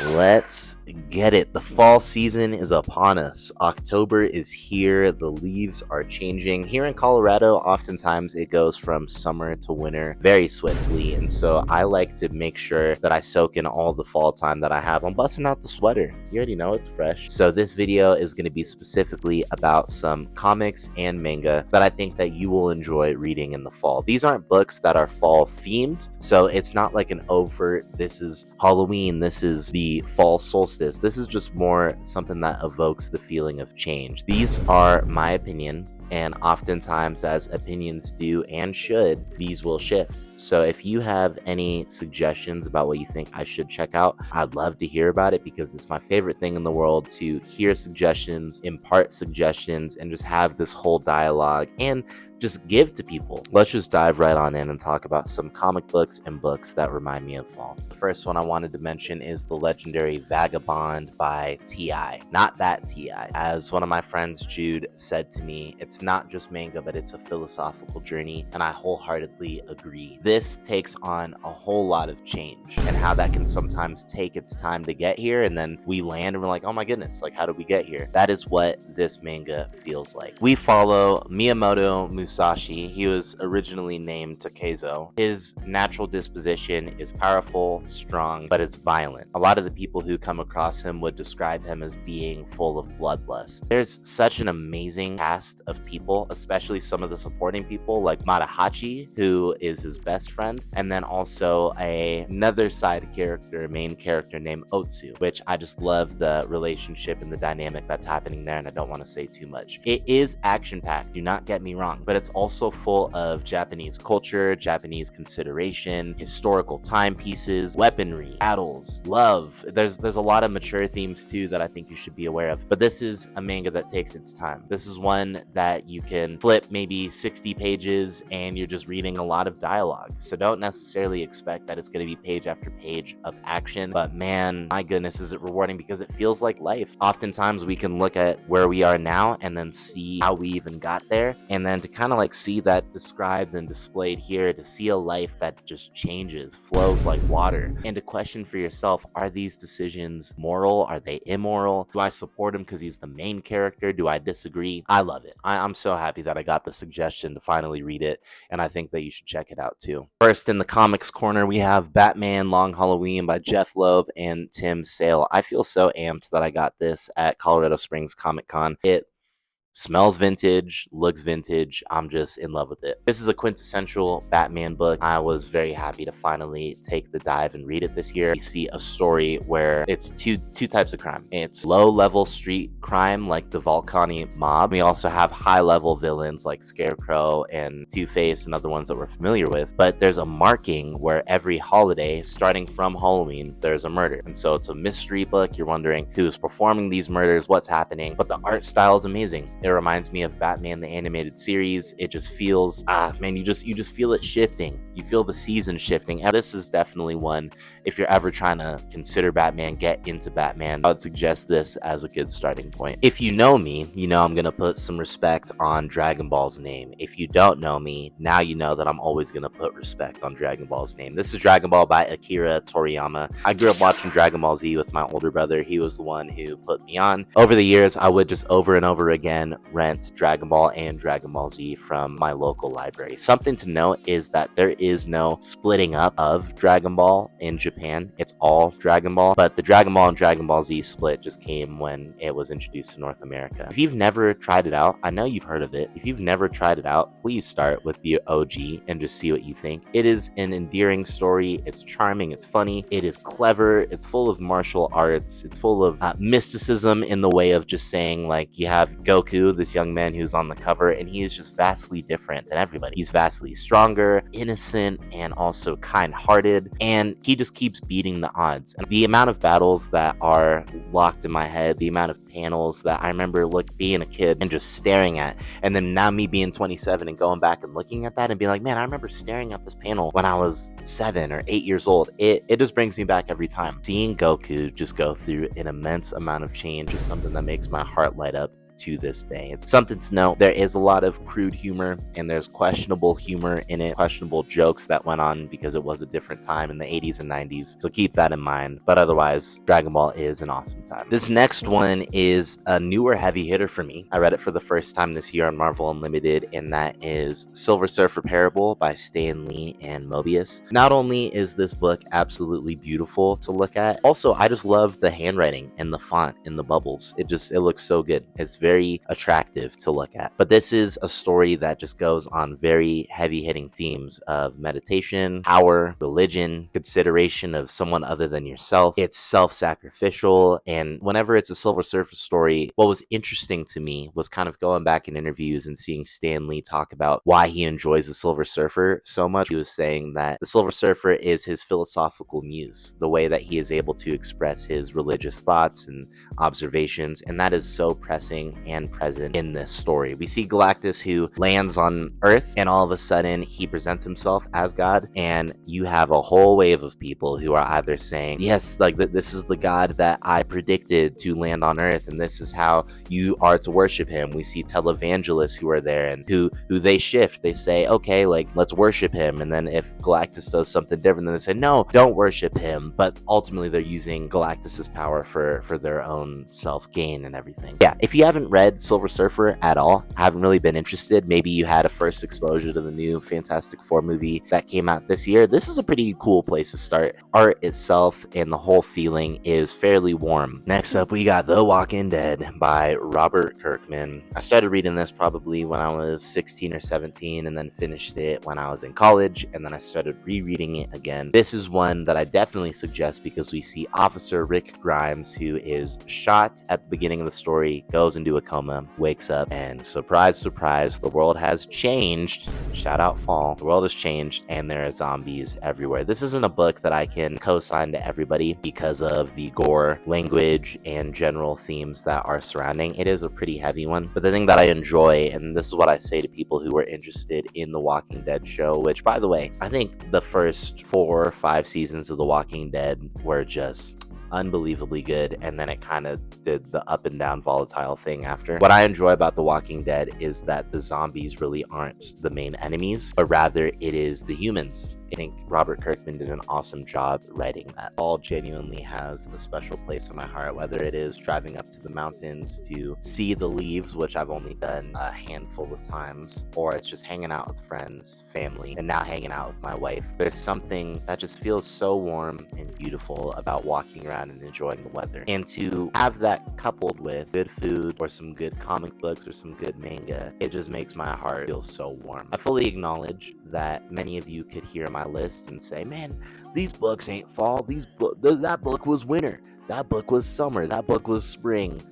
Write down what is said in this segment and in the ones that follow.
Let's get it. The fall season is upon us. October is here. The leaves are changing. Here in Colorado, oftentimes it goes from summer to winter very swiftly. And so I like to make sure that I soak in all the fall time that I have. I'm busting out the sweater. You already know it's fresh. So this video is going to be specifically about some comics and manga that I think that you will enjoy reading in the fall. These aren't books that are fall themed. So it's not like an overt, this is Halloween, this is the fall solstice. This is just more something that evokes the feeling of change. These are my opinion, and oftentimes, as opinions do and should, these will shift. So if you have any suggestions about what you think I should check out, I'd love to hear about it, because it's my favorite thing in the world to hear suggestions, impart suggestions, and just have this whole dialogue and just give to people. Let's just dive right on in and talk about some comic books and books that remind me of fall. The first one I wanted to mention is the legendary Vagabond by T.I. Not that T.I. As one of my friends, Jude, said to me, it's not just manga, but it's a philosophical journey, and I wholeheartedly agree. This takes on a whole lot of change, and how that can sometimes take its time to get here, and then we land and we're like, oh my goodness, like, how did we get here? That is what this manga feels like. We follow Miyamoto Musashi. He was originally named Takezo. His natural disposition is powerful, strong, but it's violent. A lot of the people who come across him would describe him as being full of bloodlust. There's such an amazing cast of people, especially some of the supporting people like Matahachi, who is his best friend, and then also another side character, main character named Otsu, which I just love the relationship and the dynamic that's happening there, and I don't want to say too much. It is action-packed, do not get me wrong, but it's also full of Japanese culture, Japanese consideration, historical timepieces, weaponry, battles, love. There's a lot of mature themes too that I think you should be aware of. But this is a manga that takes its time. This is one that you can flip maybe 60 pages and you're just reading a lot of dialogue. So don't necessarily expect that it's going to be page after page of action. But man, my goodness, is it rewarding, because it feels like life. Oftentimes we can look at where we are now and then see how we even got there, and then to kind of like see that described and displayed here, to see a life that just changes, flows like water, and to question for yourself, are these decisions moral? Are they immoral? Do I support him because he's the main character? Do I disagree? I love it. I'm so happy that I got the suggestion to finally read it, and I think that you should check it out too. First, in the comics corner, we have Batman Long Halloween by Jeff Loeb and Tim Sale. I feel so amped that I got this at Colorado Springs Comic Con. It smells vintage, looks vintage. I'm just in love with it. This is a quintessential Batman book. I was very happy to finally take the dive and read it this year. We see a story where it's two types of crime. It's low-level street crime like the Volcani mob. We also have high-level villains like Scarecrow and Two-Face and other ones that we're familiar with. But there's a marking where every holiday, starting from Halloween, there's a murder. And so it's a mystery book. You're wondering who's performing these murders, what's happening. But the art style is amazing. It reminds me of Batman the Animated Series. It just feels, man, you just feel it shifting. You feel the season shifting. And this is definitely one, if you're ever trying to consider Batman, get into Batman, I would suggest this as a good starting point. If you know me, you know I'm going to put some respect on Dragon Ball's name. If you don't know me, now you know that I'm always going to put respect on Dragon Ball's name. This is Dragon Ball by Akira Toriyama. I grew up watching Dragon Ball Z with my older brother. He was the one who put me on. Over the years, I would just over and over again rent Dragon Ball and Dragon Ball Z from my local library. Something to note is that there is no splitting up of Dragon Ball in Japan. It's all Dragon Ball, but the Dragon Ball and Dragon Ball Z split just came when it was introduced to North America. If you've never tried it out, I know you've heard of it. If you've never tried it out, please start with the OG and just see what you think. It is an endearing story. It's charming. It's funny. It is clever. It's full of martial arts. It's full of mysticism in the way of just saying, like, you have Goku, this young man who's on the cover, and he is just vastly different than everybody. He's vastly stronger, innocent, and also kind-hearted, and he just keeps beating the odds. And the amount of battles that are locked in my head, the amount of panels that I remember being a kid and just staring at, and then now me being 27 and going back and looking at that and being like, man, I remember staring at this panel when I was 7 or 8 years old. It just brings me back every time. Seeing Goku just go through an immense amount of change is something that makes my heart light up to this day. It's something to note. There is a lot of crude humor, and there's questionable humor in it, questionable jokes that went on because it was a different time in the 80s and 90s. So keep that in mind. But otherwise, Dragon Ball is an awesome time. This next one is a newer heavy hitter for me. I read it for the first time this year on Marvel Unlimited, and that is Silver Surfer Parable by Stan Lee and Mobius. Not only is this book absolutely beautiful to look at, also I just love the handwriting and the font and the bubbles. It looks so good. It's very attractive to look at. But this is a story that just goes on very heavy-hitting themes of meditation, power, religion, consideration of someone other than yourself. It's self-sacrificial, and whenever it's a Silver Surfer story, what was interesting to me was kind of going back in interviews and seeing Stan Lee talk about why he enjoys the Silver Surfer so much. He was saying that the Silver Surfer is his philosophical muse, the way that he is able to express his religious thoughts and observations, and that is so pressing and present in this story. We see Galactus, who lands on Earth, and all of a sudden he presents himself as God, and you have a whole wave of people who are either saying, yes, like this is the God that I predicted to land on Earth, and this is how you are to worship him. We see televangelists who are there, and who they shift. They say, okay, like, let's worship him, and then if Galactus does something different, then they say, no, don't worship him. But ultimately they're using Galactus's power for their own self-gain and everything. Yeah, if you haven't read Silver Surfer at all, haven't really been interested, maybe you had a first exposure to the new Fantastic Four movie that came out this year, this is a pretty cool place to start. Art itself and the whole feeling is fairly warm. Next up, we got The Walking Dead by Robert Kirkman. I started reading this probably when I was 16 or 17, and then finished it when I was in college, and then I started rereading it again. This is one that I definitely suggest because we see Officer Rick Grimes, who is shot at the beginning of the story, goes into a coma, wakes up, and surprise, surprise, the world has changed. Shout out Fall. The world has changed, and there are zombies everywhere. This isn't a book that I can co-sign to everybody because of the gore, language, and general themes that are surrounding. It is a pretty heavy one, but the thing that I enjoy, and this is what I say to people who are interested in the Walking Dead show, which, by the way, I think the first 4 or 5 seasons of The Walking Dead were just unbelievably good, and then it kind of did the up and down volatile thing after. What I enjoy about The Walking Dead is that the zombies really aren't the main enemies, but rather it is the humans. I think Robert Kirkman did an awesome job writing that. All genuinely has a special place in my heart, whether it is driving up to the mountains to see the leaves, which I've only done a handful of times, or it's just hanging out with friends, family, and now hanging out with my wife. There's something that just feels so warm and beautiful about walking around and enjoying the weather. And to have that coupled with good food or some good comic books or some good manga, it just makes my heart feel so warm. I fully acknowledge that many of you could hear my list and say, man, these books ain't fall. That book was winter. That book was summer. That book was spring.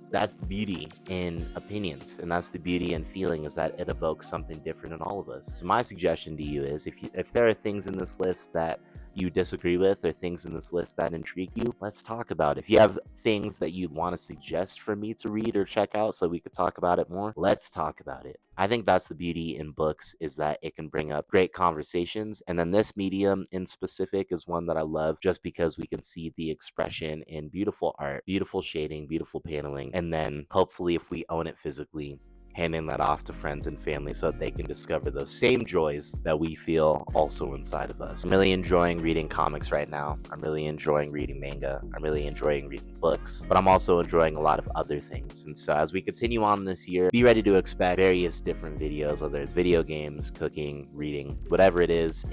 That's the beauty in opinions, and that's the beauty in feeling, is that it evokes something different in all of us. So my suggestion to you is, if there are things in this list that you disagree with, or things in this list that intrigue you, let's talk about it. If you have things that you'd want to suggest for me to read or check out so we could talk about it more, let's talk about it. I think that's the beauty in books, is that it can bring up great conversations. And then this medium in specific is one that I love just because we can see the expression in beautiful art, beautiful shading, beautiful paneling, and then hopefully, if we own it physically, handing that off to friends and family so that they can discover those same joys that we feel also inside of us. I'm really enjoying reading comics right now. I'm really enjoying reading manga. I'm really enjoying reading books, but I'm also enjoying a lot of other things. And so as we continue on this year, be ready to expect various different videos, whether it's video games, cooking, reading, whatever it is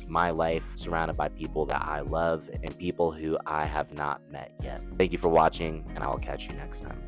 my life surrounded by people that I love and people who I have not met yet. Thank you for watching, and I will catch you next time.